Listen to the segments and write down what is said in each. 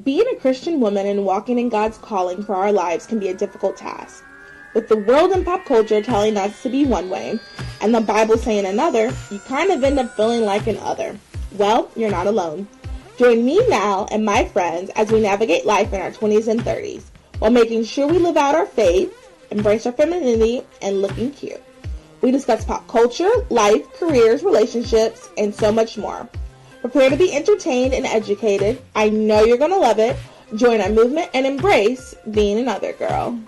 Being a Christian woman and walking in God's calling for our lives can be a difficult task. With the world and pop culture telling us to be one way, and the Bible saying another, you kind of end up feeling like an other. Well, you're not alone. Join me now and my friends as we navigate life in our 20s and 30s, while making sure we live out our faith, embrace our femininity, and looking cute. We discuss pop culture, life, careers, relationships, and so much more. Prepare to be entertained and educated. I know you're going to love it. Join our movement and embrace being another girl.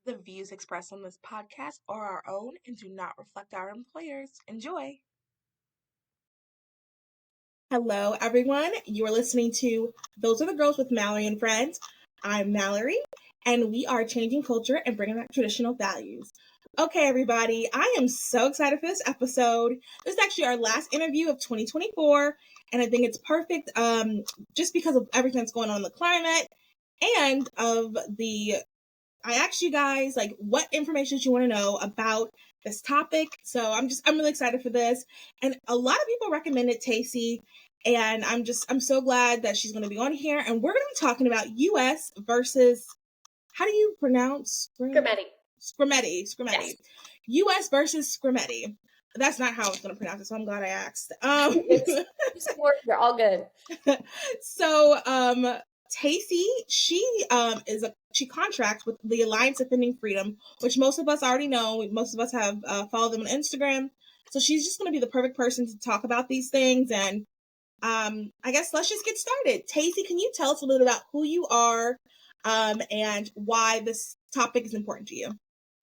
The views expressed on this podcast are our own and do not reflect our employers. Enjoy. Hello, everyone. You are listening to Those Are the Girls with Mallory and Friends. I'm Mallory, and we are changing culture and bringing back traditional values. Okay, everybody, I am so excited for this episode. This is actually our last interview of 2024, and I think it's perfect just because of everything that's going on in the climate and I asked you guys like what information you want to know about this topic. So I'm really excited for this. And a lot of people recommended Taycie, and I'm so glad that she's going to be on here. And we're going to be talking about US versus, how do you pronounce Skrmetti. Skrmetti. Yes. US versus Skrmetti. That's not how I was going to pronounce it, so I'm glad I asked. You're all good. So, Taycie, she contracts with the Alliance Defending Freedom, which most of us already know. Most of us have followed them on Instagram. So she's just going to be the perfect person to talk about these things. And I guess let's just get started. Taycie, can you tell us a little about who you are and why this topic is important to you?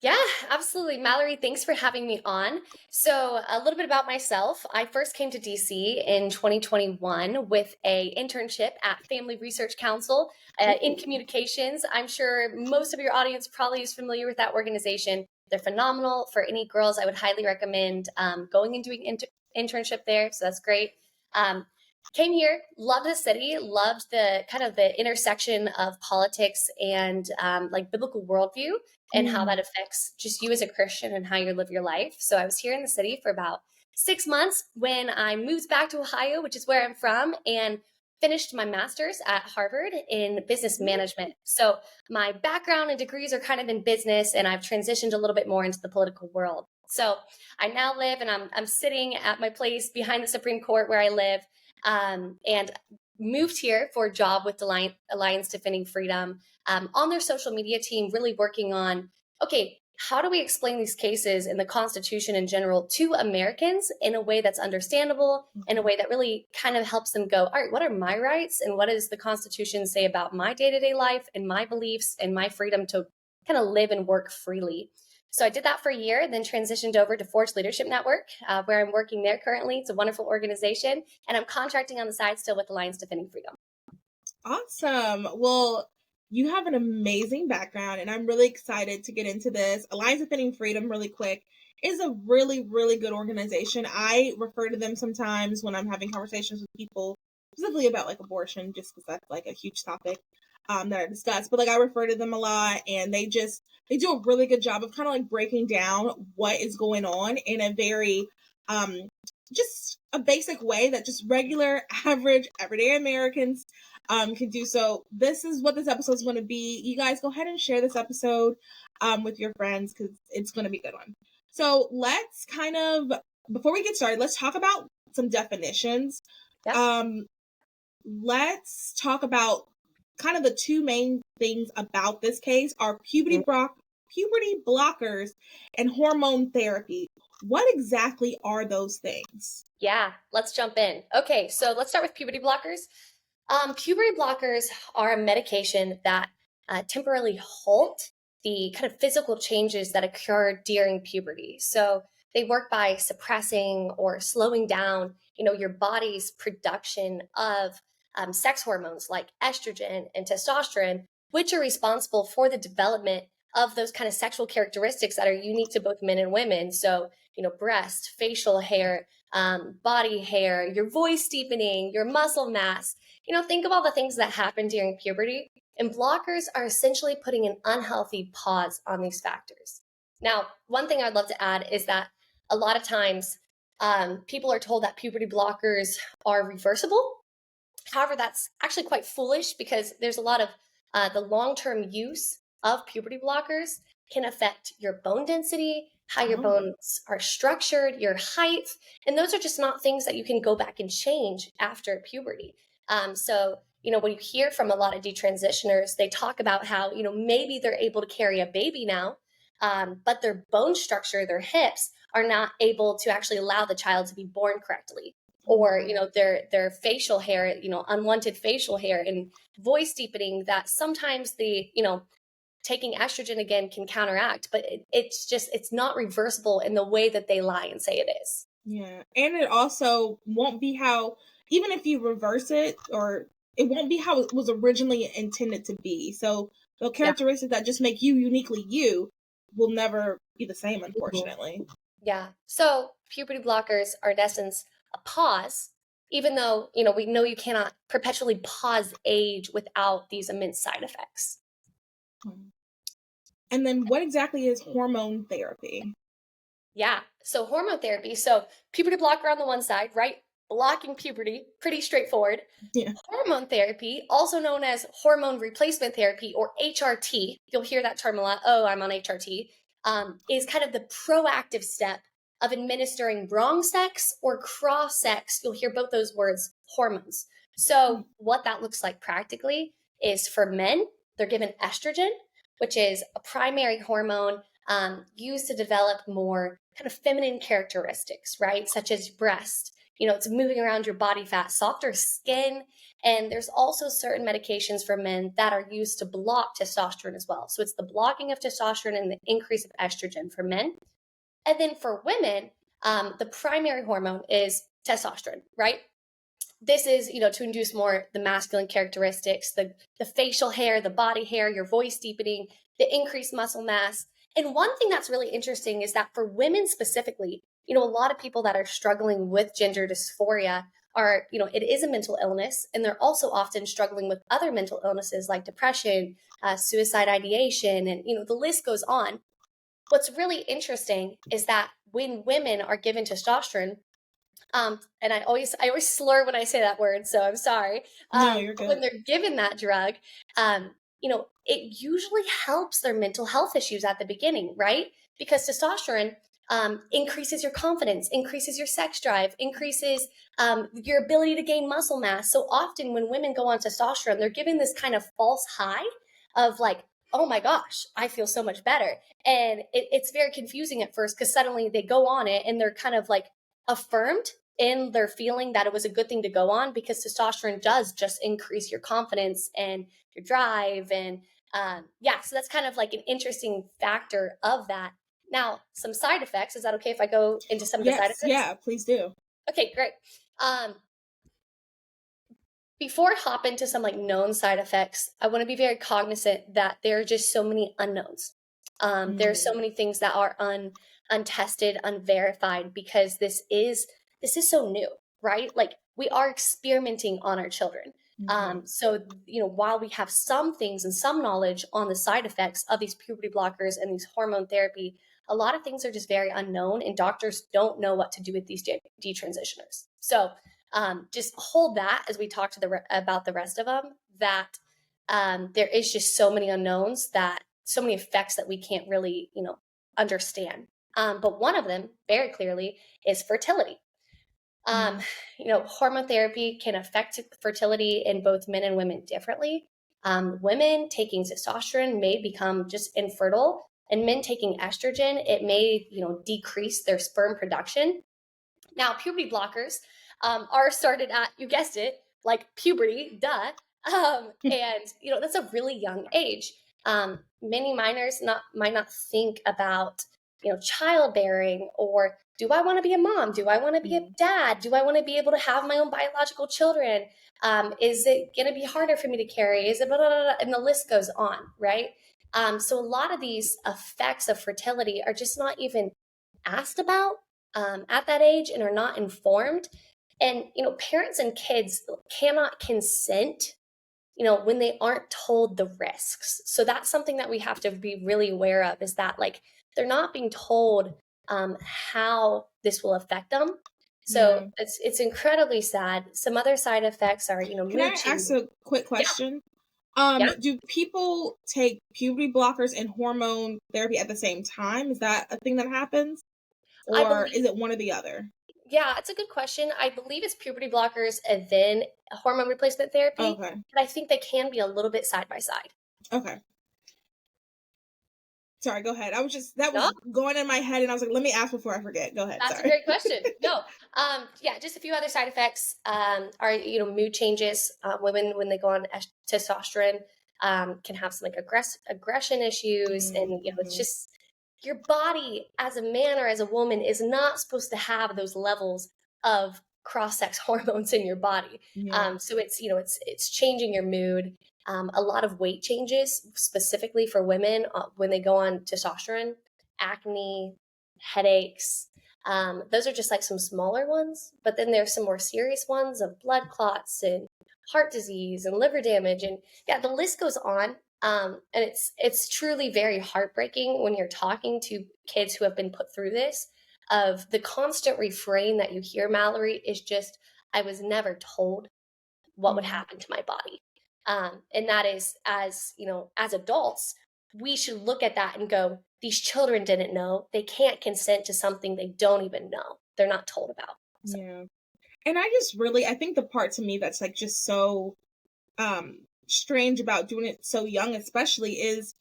Yeah, absolutely. Mallory, thanks for having me on. So a little bit about myself. I first came to DC in 2021 with a internship at Family Research Council in communications. I'm sure most of your audience probably is familiar with that organization. They're phenomenal. For any girls, I would highly recommend going and doing internship there. So that's great. Came here, loved the city, loved the kind of the intersection of politics and like biblical worldview and how that affects just you as a Christian and how you live your life. So I was here in the city for about 6 months when I moved back to Ohio, which is where I'm from, and finished my master's at Harvard in business management. So my background and degrees are kind of in business, and I've transitioned a little bit more into the political world. So I now live, and I'm sitting at my place behind the Supreme Court where I live, and moved here for a job with the Alliance Defending Freedom on their social media team, really working on, okay, how do we explain these cases and the Constitution in general to Americans in a way that's understandable, in a way that really kind of helps them go, all right, what are my rights and what does the Constitution say about my day-to-day life and my beliefs and my freedom to kind of live and work freely? So I did that for a year, then transitioned over to Forge Leadership Network, where I'm working there currently. It's a wonderful organization, and I'm contracting on the side still with Alliance Defending Freedom. Awesome. Well, you have an amazing background, and I'm really excited to get into this. Alliance Defending Freedom, really quick, is a really, really good organization. I refer to them sometimes when I'm having conversations with people, specifically about like abortion, just because that's like a huge topic that I discuss. But like I refer to them a lot, and they do a really good job of kind of like breaking down what is going on in a very just a basic way that just regular, average, everyday Americans can do. So this is what this episode is going to be. You guys go ahead and share this episode with your friends because it's going to be a good one. So let's kind of, before we get started, let's talk about some definitions. Yep. Let's talk about kind of the two main things about this case are puberty blockers and hormone therapy. What exactly are those things? Yeah, let's jump in. Okay, so let's start with puberty blockers. Puberty blockers are a medication that temporarily halt the kind of physical changes that occur during puberty. So they work by suppressing or slowing down, your body's production of sex hormones like estrogen and testosterone, which are responsible for the development of those kind of sexual characteristics that are unique to both men and women. So, breast, facial hair, body hair, your voice deepening, your muscle mass. Think of all the things that happen during puberty, and blockers are essentially putting an unhealthy pause on these factors. Now, one thing I'd love to add is that a lot of times people are told that puberty blockers are reversible. However, that's actually quite foolish because there's a lot of the long-term use of puberty blockers can affect your bone density, how your bones are structured, your height, and those are just not things that you can go back and change after puberty. So, when you hear from a lot of detransitioners, they talk about how, maybe they're able to carry a baby now, but their bone structure, their hips, are not able to actually allow the child to be born correctly. Or their facial hair, unwanted facial hair and voice deepening that sometimes the taking estrogen again can counteract, but it's not reversible in the way that they lie and say it is. Yeah. And it also won't be how, even if you reverse it, or it won't be how it was originally intended to be. So the characteristics that just make you uniquely you will never be the same, unfortunately. Yeah. So puberty blockers are in essence a pause, even though, we know you cannot perpetually pause age without these immense side effects. And then what exactly is hormone therapy? Yeah. So hormone therapy. So puberty blocker on the one side, right? Blocking puberty, pretty straightforward. Yeah. Hormone therapy, also known as hormone replacement therapy or HRT, you'll hear that term a lot. Oh, I'm on HRT, is kind of the proactive step of administering wrong sex or cross sex. You'll hear both those words, hormones. So what that looks like practically is for men, they're given estrogen, which is a primary hormone used to develop more kind of feminine characteristics, right? Such as breast. It's moving around your body fat, softer skin. And there's also certain medications for men that are used to block testosterone as well. So it's the blocking of testosterone and the increase of estrogen for men. And then for women, the primary hormone is testosterone, right? This is, to induce more the masculine characteristics, the facial hair, the body hair, your voice deepening, the increased muscle mass. And one thing that's really interesting is that for women specifically, a lot of people that are struggling with gender dysphoria are, it is a mental illness, and they're also often struggling with other mental illnesses like depression, suicide ideation, and, the list goes on. What's really interesting is that when women are given testosterone, and I always slur when I say that word, so I'm sorry. No, you're good. When they're given that drug, it usually helps their mental health issues at the beginning, right? Because testosterone increases your confidence, increases your sex drive, increases your ability to gain muscle mass. So often when women go on testosterone, they're given this kind of false high of like, oh my gosh, I feel so much better. And it's very confusing at first because suddenly they go on it and they're kind of like affirmed in their feeling that it was a good thing to go on, because testosterone does just increase your confidence and your drive. And so that's kind of like an interesting factor of that. Now, some side effects. Is that okay if I go into some of the side effects? Yeah, please do. Okay, great. Before I hop into some like known side effects, I want to be very cognizant that there are just so many unknowns. There are so many things that are untested, unverified, because this is so new, right? Like we are experimenting on our children. So, while we have some things and some knowledge on the side effects of these puberty blockers and these hormone therapy, a lot of things are just very unknown, and doctors don't know what to do with these detransitioners. So just hold that as we talk about the rest of them, that there is just so many unknowns, that so many effects that we can't really, understand. But one of them very clearly is fertility. Hormone therapy can affect fertility in both men and women differently. Women taking testosterone may become just infertile, and men taking estrogen, it may, decrease their sperm production. Now, puberty blockers are started at, you guessed it, like puberty, duh. And, that's a really young age. Many minors might not think about, childbearing, or do I want to be a mom? Do I want to be a dad? Do I want to be able to have my own biological children? Is it going to be harder for me to carry? Is it blah, blah, blah, blah, and the list goes on, right? So a lot of these effects of fertility are just not even asked about at that age, and are not informed. And, parents and kids cannot consent, when they aren't told the risks. So that's something that we have to be really aware of, is that like they're not being told how this will affect them. So Yeah. it's incredibly sad. Some other side effects are, Can mood I changes. ask a quick Yeah, question? yeah. Do people take puberty blockers and hormone therapy at the same time? Is that a thing that happens? I Or believe, is it one or the other? yeah, it's a good question. I believe it's puberty blockers and then hormone replacement therapy, Okay. but I think they can be a little bit side by side. Okay. Sorry, go ahead. That No, was going in my head and I was like, let me ask before I forget. Go ahead. that's a Sorry. great question. No, yeah, just a few other side effects are mood changes. Women when they go on testosterone can have some like aggression issues, and it's Mm-hmm. just your body as a man or as a woman is not supposed to have those levels of cross-sex hormones in your body. Yeah. So it's changing your mood. A lot of weight changes, specifically for women when they go on testosterone, acne, headaches. Those are just like some smaller ones, but then there's some more serious ones of blood clots and heart disease and liver damage, and yeah, the list goes on. And it's truly very heartbreaking when you're talking to kids who have been put through this. Of the constant refrain that you hear, Mallory, is just, "I was never told what would Yeah. happen to my body," and that is, as adults, we should look at that and go, "These children didn't know. They can't consent to something they don't even know. They're not told about." So, Yeah. And I think the part to me that's like just so strange about doing it so young especially is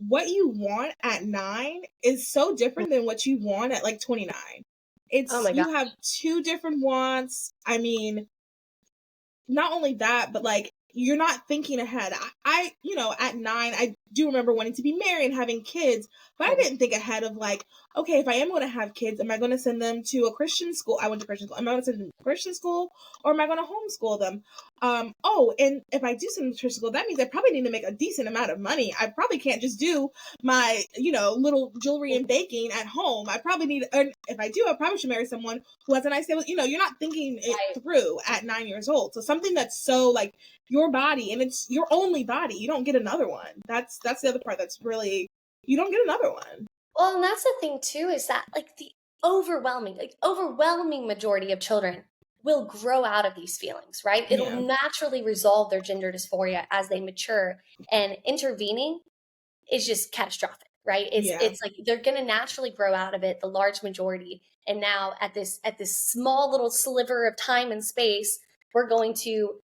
what you want at 9 is so different than what you want at like 29. oh It's my god, you have two different wants. I mean, not only that, but like you're not thinking ahead. At 9, I do remember wanting to be married and having kids, but I mhm, didn't think ahead of like, okay, if I am going to have kids, am I going to send them to a Christian school? I went to Christian school. Am I going to send them to Christian school or am I going to homeschool them? And if I do send them to Christian school, that means I probably need to make a decent amount of money. I probably can't just do my, little jewelry and baking at home. I probably need, and if I do, I probably should marry someone who has a nice family. You're not thinking it right. through at 9 years old. So something that's so like your body and it's your only body, you don't get another one. That's the other part that's really, you don't get another one. Well, and that's the thing too, is that like the overwhelming majority of children will grow out of these feelings, right? It'll Yeah. naturally resolve their gender dysphoria as they mature, and intervening is just catastrophic, right? It's Yeah. it's like they're going to naturally grow out of it, the large majority. And now at this small little sliver of time and space, we're going to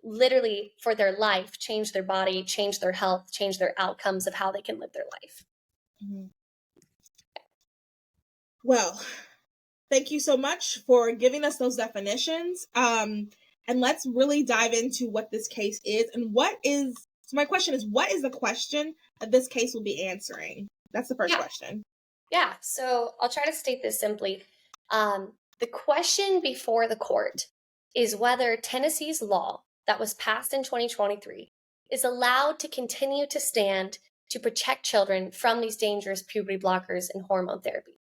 literally for their life change their body, change their health, change their outcomes of how they can live their life. Mhm. Well, thank you so much for giving us those definitions. And let's really dive into what this case is and so my question is, what is the question that this case will be answering? That's the first Yeah. question. Yeah, so I'll try to state this simply. The question before the court is whether Tennessee's law that was passed in 2023 is allowed to continue to stand to protect children from these dangerous puberty blockers and hormone therapy.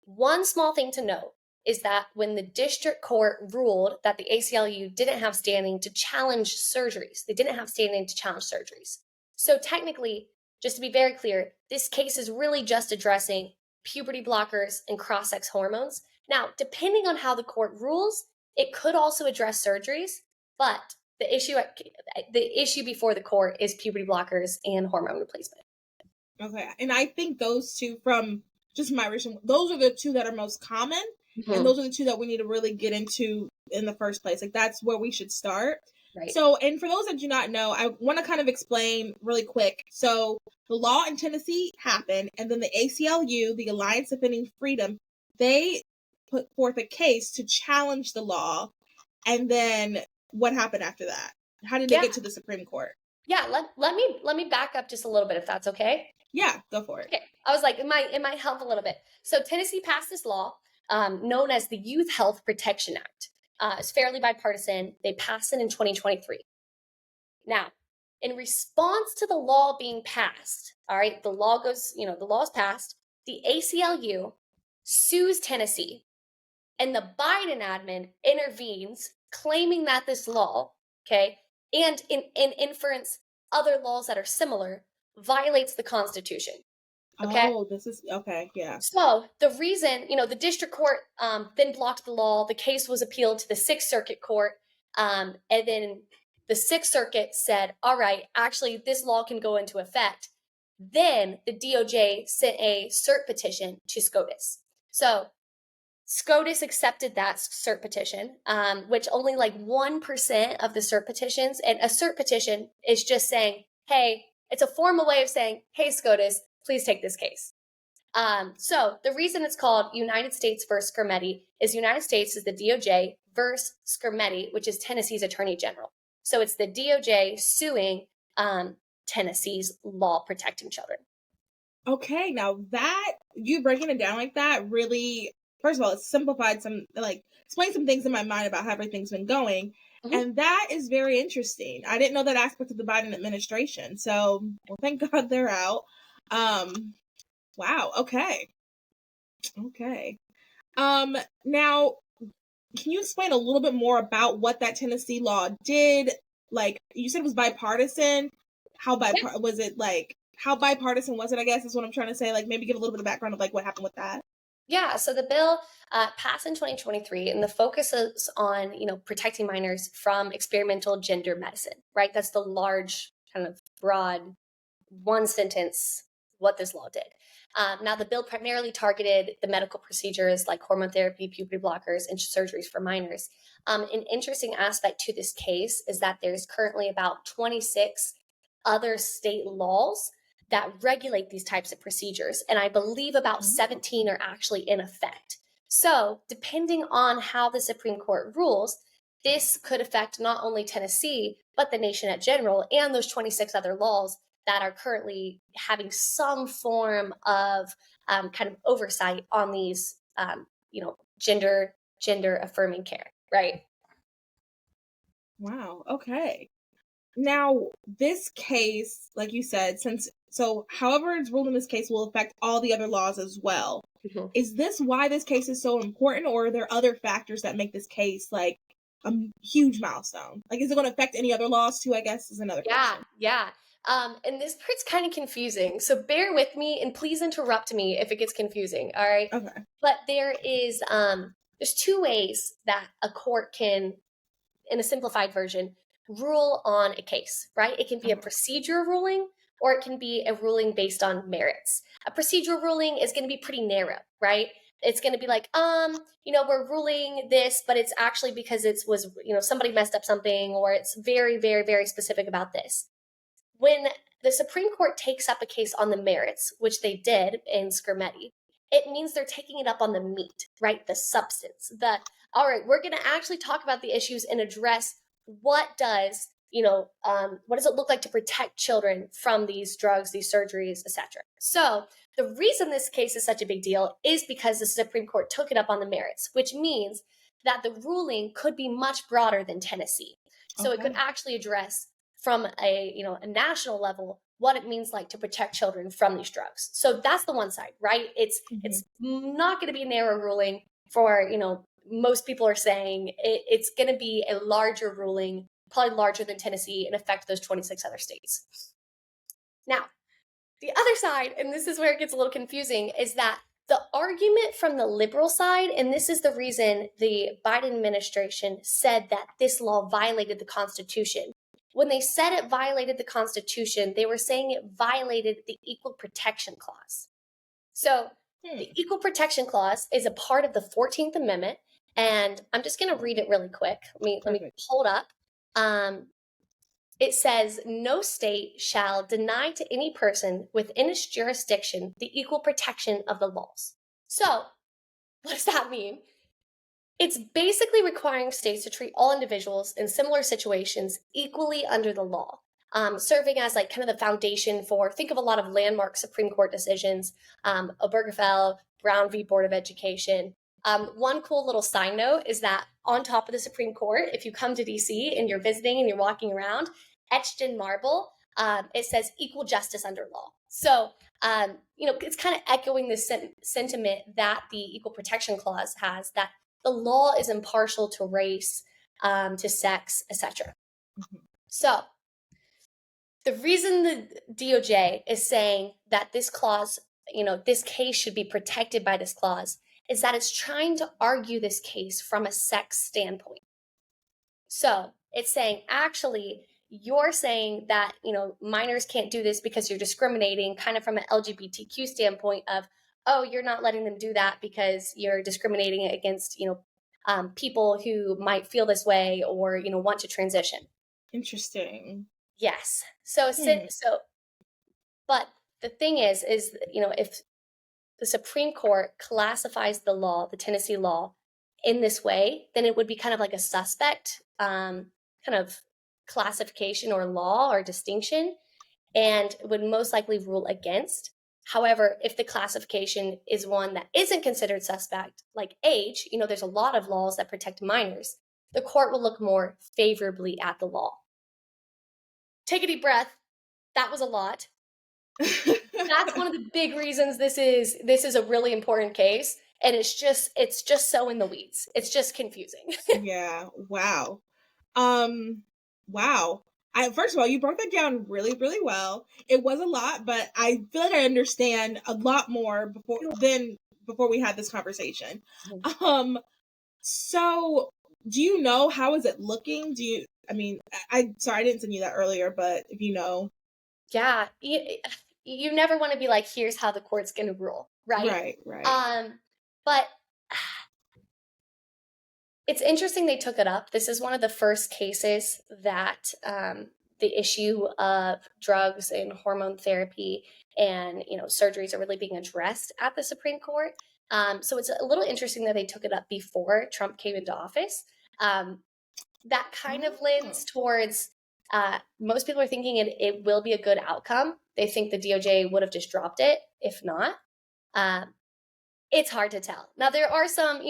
One small thing to note is that when the district court ruled that the ACLU didn't have standing to challenge surgeries, they didn't have standing to challenge surgeries. So technically, just to be very clear, this case is really just addressing puberty blockers and cross-sex hormones. Now, depending on how the court rules, it could also address surgeries, but the issue before the court is puberty blockers and hormone replacement. Okay. And I think those two, from just my research, those are the two that are most common. And those are the two that we need to really get into in the first place. Like that's where we should start. Right. So, and for those that do not know, I want to kind of explain really quick. So the law in Tennessee happened, and then the ACLU, the Alliance Defending Freedom, they put forth a case to challenge the law. And then what happened after that? How did they Yeah. get to the Supreme Court? Yeah, let me back up just a little bit if that's okay. Yeah, go for it. Okay, I was like, it might help a little bit. So Tennessee passed this law known as the Youth Health Protection Act. It's fairly bipartisan. They passed it in 2023. Now, in response to the law being passed, all right, the law is passed. The ACLU sues Tennessee, and the Biden admin intervenes, claiming that this law, okay, and in inference, other laws that are similar, violates the Constitution. Okay. Oh, this is okay. Yeah. So the reason, the district court then blocked the law. The case was appealed to the Sixth Circuit Court. And then the Sixth Circuit said, all right, actually, this law can go into effect. Then the DOJ sent a cert petition to SCOTUS. So SCOTUS accepted that cert petition, which only like 1% of the cert petitions, and a cert petition is just saying, hey, it's a formal way of saying, hey, SCOTUS, please take this case. So the reason it's called United States versus Skrmetti is United States is the DOJ versus Skrmetti, which is Tennessee's Attorney General. So it's the DOJ suing Tennessee's law protecting children. Okay, now that you breaking it down like that really, first of all, it simplified explained some things in my mind about how everything's been going. Mm-hmm. And that is very interesting. I didn't know that aspect of the Biden administration. So, well, thank God they're out. Wow. Okay. Now, can you explain a little bit more about what that Tennessee law did? Like, you said it was bipartisan. How was it? Like, how bipartisan was it? I guess is what I'm trying to say. Like, maybe give a little bit of background of like what happened with that. Yeah, so the bill passed in 2023, and the focus is on, protecting minors from experimental gender medicine, right? That's the large, kind of broad, one sentence, what this law did. Now, the bill primarily targeted the medical procedures like hormone therapy, puberty blockers, and surgeries for minors. An interesting aspect to this case is that there's currently about 26 other state laws that regulate these types of procedures. And I believe about 17 are actually in effect. So depending on how the Supreme Court rules, this could affect not only Tennessee, but the nation at general and those 26 other laws that are currently having some form of kind of oversight on these, gender affirming care, right? Wow. Okay. Now, this case, like you said, however it's ruled in this case will affect all the other laws as well. Mm-hmm. Is this why this case is so important, or are there other factors that make this case like a huge milestone? Like, is it going to affect any other laws too, I guess, is another question. Yeah. And this part's kind of confusing, so bear with me and please interrupt me if it gets confusing, all right? Okay. But there's two ways that a court can, in a simplified version, rule on a case, right? It can be a procedural ruling, or it can be a ruling based on merits. A procedural ruling is going to be pretty narrow, right? It's going to be like, we're ruling this, but it's actually because somebody messed up something, or it's very, very, very specific about this. When the Supreme Court takes up a case on the merits, which they did in Skrmetti, it means they're taking it up on the meat, right? The substance. All right, we're going to actually talk about the issues and address what does it look like to protect children from these drugs, these surgeries, etc. So the reason this case is such a big deal is because the Supreme Court took it up on the merits, which means that the ruling could be much broader than Tennessee. So It could actually address from a national level what it means like to protect children from these drugs. So that's the one side, right? It's not going to be a narrow ruling for, most people are saying it's going to be a larger ruling, probably larger than Tennessee, and affect those 26 other states. Now, the other side, and this is where it gets a little confusing, is that the argument from the liberal side, and this is the reason the Biden administration said that this law violated the Constitution. When they said it violated the Constitution, they were saying it violated the Equal Protection Clause. So the Equal Protection Clause is a part of the 14th Amendment, and I'm just going to read it really quick. Let me hold up. It says, no state shall deny to any person within its jurisdiction the equal protection of the laws. So what does that mean? It's basically requiring states to treat all individuals in similar situations equally under the law, serving as like kind of the foundation for, think of a lot of landmark Supreme Court decisions, Obergefell, Brown v. Board of Education. One cool little side note is that on top of the Supreme Court, if you come to DC and you're visiting and you're walking around, etched in marble, it says equal justice under law. So, it's kind of echoing this sentiment that the Equal Protection Clause has, that the law is impartial to race, to sex, etc. Mm-hmm. So the reason the DOJ is saying that this clause this case should be protected by this clause is that it's trying to argue this case from a sex standpoint. So it's saying, actually, you're saying that, minors can't do this because you're discriminating kind of from an LGBTQ standpoint of, oh, you're not letting them do that because you're discriminating against, people who might feel this way or, want to transition. Interesting. Yes. But the thing is, if the Supreme Court classifies the law, the Tennessee law, in this way, then it would be kind of like a suspect kind of classification or law or distinction, and would most likely rule against. However, if the classification is one that isn't considered suspect, like age, there's a lot of laws that protect minors, the court will look more favorably at the law. Take a deep breath. That was a lot. That's one of the big reasons this is a really important case, and it's just so in the weeds. It's just confusing. Yeah. Wow. Wow. First of all, you broke that down really, really well. It was a lot, but I feel like I understand a lot more before we had this conversation. Mm-hmm. So do you know, how is it looking? Sorry, I didn't send you that earlier, but if you know. Yeah. You never want to be like, here's how the court's going to rule, right? Right. But it's interesting they took it up. This is one of the first cases that the issue of drugs and hormone therapy and surgeries are really being addressed at the Supreme Court. So it's a little interesting that they took it up before Trump came into office. That kind of lends towards most people are thinking it will be a good outcome. They think the DOJ would have just dropped it if not. It's hard to tell. Now there are some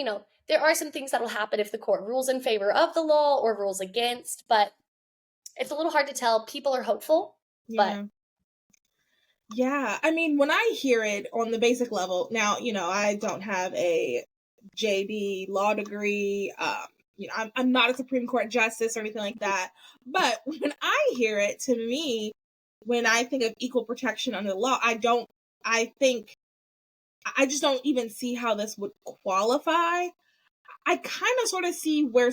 things that will happen if the court rules in favor of the law or rules against, but it's a little hard to tell. People are hopeful, but yeah. I mean, when I hear it on the basic level, now, I don't have a JD law degree. I'm not a Supreme Court justice or anything like that. But when I hear it, to me, when I think of equal protection under the law, I just don't even see how this would qualify. I kind of sort of see where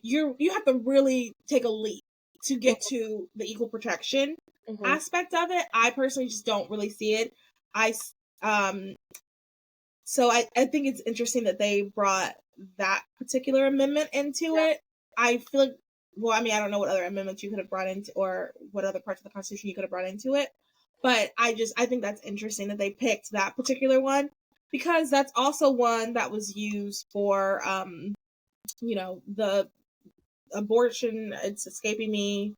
you have to really take a leap to get to the equal protection aspect of it. I personally just don't really see it. So I think it's interesting that they brought that particular amendment into it. I feel like, I don't know what other amendments you could have brought into, or what other parts of the Constitution you could have brought into it. But I think that's interesting that they picked that particular one, because that's also one that was used for, the abortion. It's escaping me.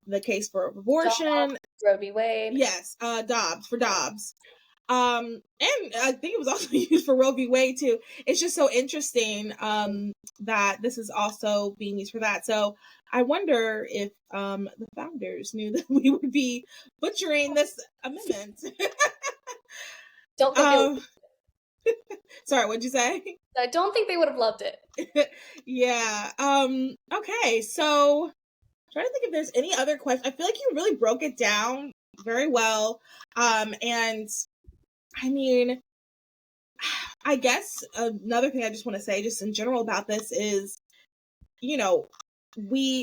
The case for abortion. Roe v. Wade. Yes, Dobbs. And I think it was also used for Roe v. Wade too. It's just so interesting that this is also being used for that. So I wonder if the founders knew that we would be butchering this amendment. Don't think sorry, what'd you say? I don't think they would have loved it. Yeah. Okay, so trying to think if there's any other question. I feel like you really broke it down very well. And I mean, I guess another thing I just want to say just in general about this is,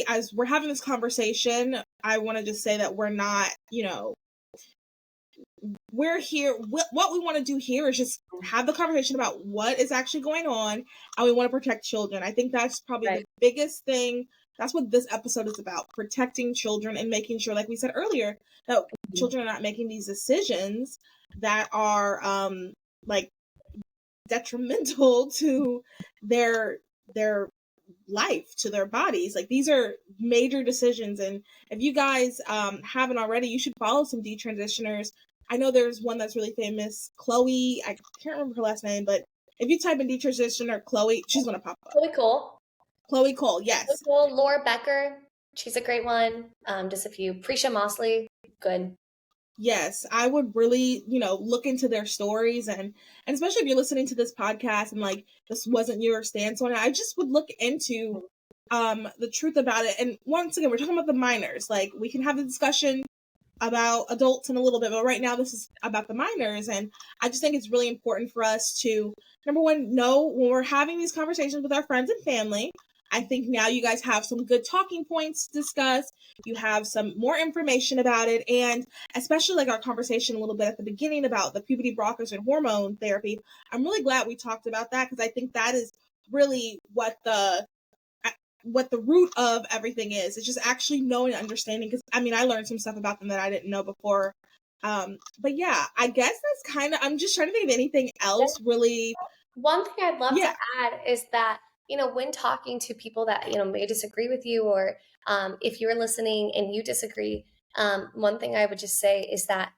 as we're having this conversation, I want to just say that we're not, we're here. What we want to do here is just have the conversation about what is actually going on, and we want to protect children. I think that's probably the biggest thing. That's what this episode is about, protecting children and making sure, like we said earlier, that children are not making these decisions that are detrimental to their life, to their bodies. Like, these are major decisions, and if you guys haven't already, you should follow some detransitioners. I know there's one that's really famous, Chloe. I can't remember her last name, but if you type in detransitioner Chloe, she's gonna pop up. Chloe Cole, yes. Chloe Cole, Laura Becker, she's a great one. Just a few. Prisha Mosley, good. Yes, I would really, look into their stories, and especially if you're listening to this podcast and like this wasn't your stance on it, I just would look into the truth about it. And once again, we're talking about the minors. Like, we can have the discussion about adults in a little bit, but right now this is about the minors. And I just think it's really important for us to, number one, know when we're having these conversations with our friends and family. I think now you guys have some good talking points to discuss. You have some more information about it. And especially like our conversation a little bit at the beginning about the puberty blockers and hormone therapy. I'm really glad we talked about that, because I think that is really what the root of everything is. It's just actually knowing and understanding. Because I mean, I learned some stuff about them that I didn't know before. But yeah, I guess that's kind of, I'm just trying to think of anything else really. One thing I'd love Yeah. to add is that, when talking to people that, may disagree with you, or if you're listening and you disagree, one thing I would just say is that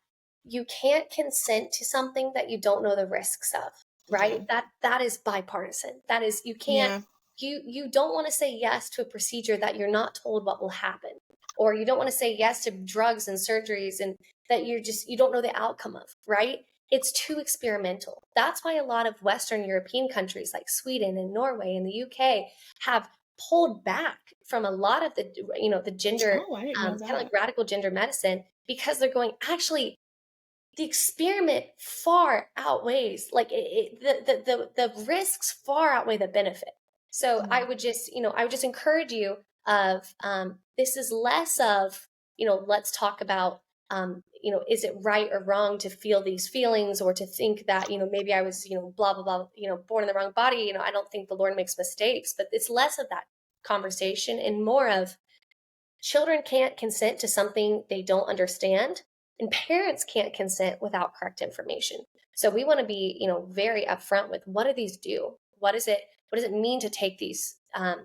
you can't consent to something that you don't know the risks of, right? Yeah. That is bipartisan. That is, you can't, Yeah. you don't want to say yes to a procedure that you're not told what will happen, or you don't want to say yes to drugs and surgeries and that you don't know the outcome of, right? It's too experimental. That's why a lot of Western European countries like Sweden and Norway and the UK have pulled back from a lot of the gender, Oh, I didn't know kind of that. like radical gender medicine, because they're going, actually, the experiment far outweighs, like the risks far outweigh the benefit. So Yeah. I would just encourage you of, this is less of, let's talk about, is it right or wrong to feel these feelings, or to think that, maybe I was, blah, blah, blah, born in the wrong body. I don't think the Lord makes mistakes, but it's less of that conversation and more of, children can't consent to something they don't understand, and parents can't consent without correct information. So we want to be, very upfront with, what do these do? What does it mean to take these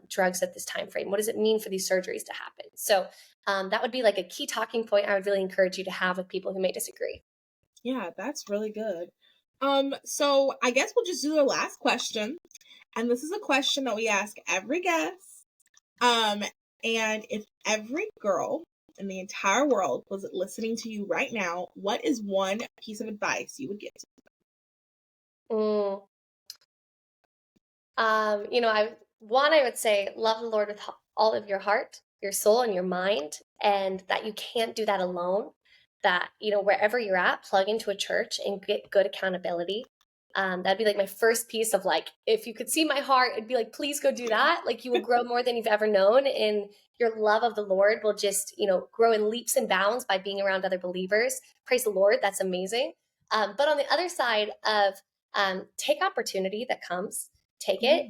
drugs at this time frame? What does it mean for these surgeries to happen? So that would be like a key talking point I would really encourage you to have with people who may disagree. Yeah, that's really good. So I guess we'll just do the last question. And this is a question that we ask every guest. And if every girl in the entire world was listening to you right now, what is one piece of advice you would give to Mm. I would say, love the Lord with all of your heart, your soul, and your mind, and that you can't do that alone. That, wherever you're at, plug into a church and get good accountability. That'd be like my first piece of, like, if you could see my heart, it'd be like, please go do that. Like, you will grow more than you've ever known, and your love of the Lord will just, grow in leaps and bounds by being around other believers. Praise the Lord. That's amazing. But on the other side of, take opportunity that comes. Take it.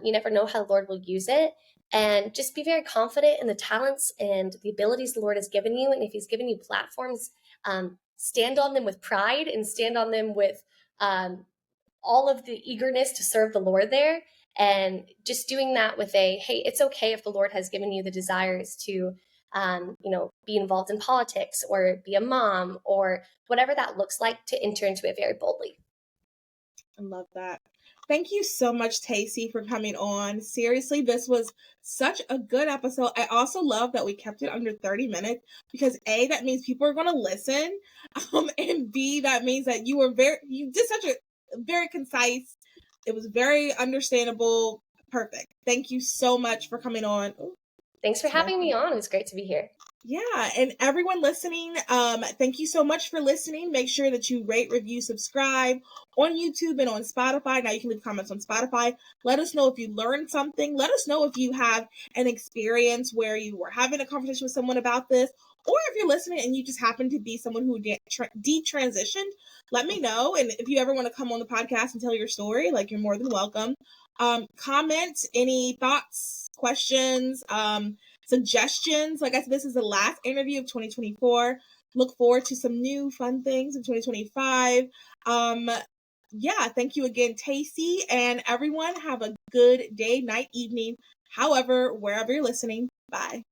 You never know how the Lord will use it. And just be very confident in the talents and the abilities the Lord has given you. And if He's given you platforms, stand on them with pride, and stand on them with all of the eagerness to serve the Lord there. And just doing that with hey, it's okay if the Lord has given you the desires to, be involved in politics, or be a mom, or whatever that looks like, to enter into it very boldly. I love that. Thank you so much, Taycie, for coming on. Seriously, this was such a good episode. I also love that we kept it under 30 minutes, because A, that means people are going to listen. And B, that means that you did such a very concise, it was very understandable. Perfect. Thank you so much for coming on. Thanks for having me on. It was great to be here. Yeah, and everyone listening, thank you so much for listening. Make sure that you rate, review, subscribe on YouTube and on Spotify. Now you can leave comments on Spotify. Let us know if you learned something. Let us know if you have an experience where you were having a conversation with someone about this, or if you're listening and you just happen to be someone who detransitioned. Let me know. And if you ever want to come on the podcast and tell your story, like, you're more than welcome. Comment any thoughts, questions, suggestions. Like I said, this is the last interview of 2024. Look forward to some new fun things in 2025. Yeah, thank you again, Taycie, and everyone have a good day, night, evening, however, wherever you're listening. Bye.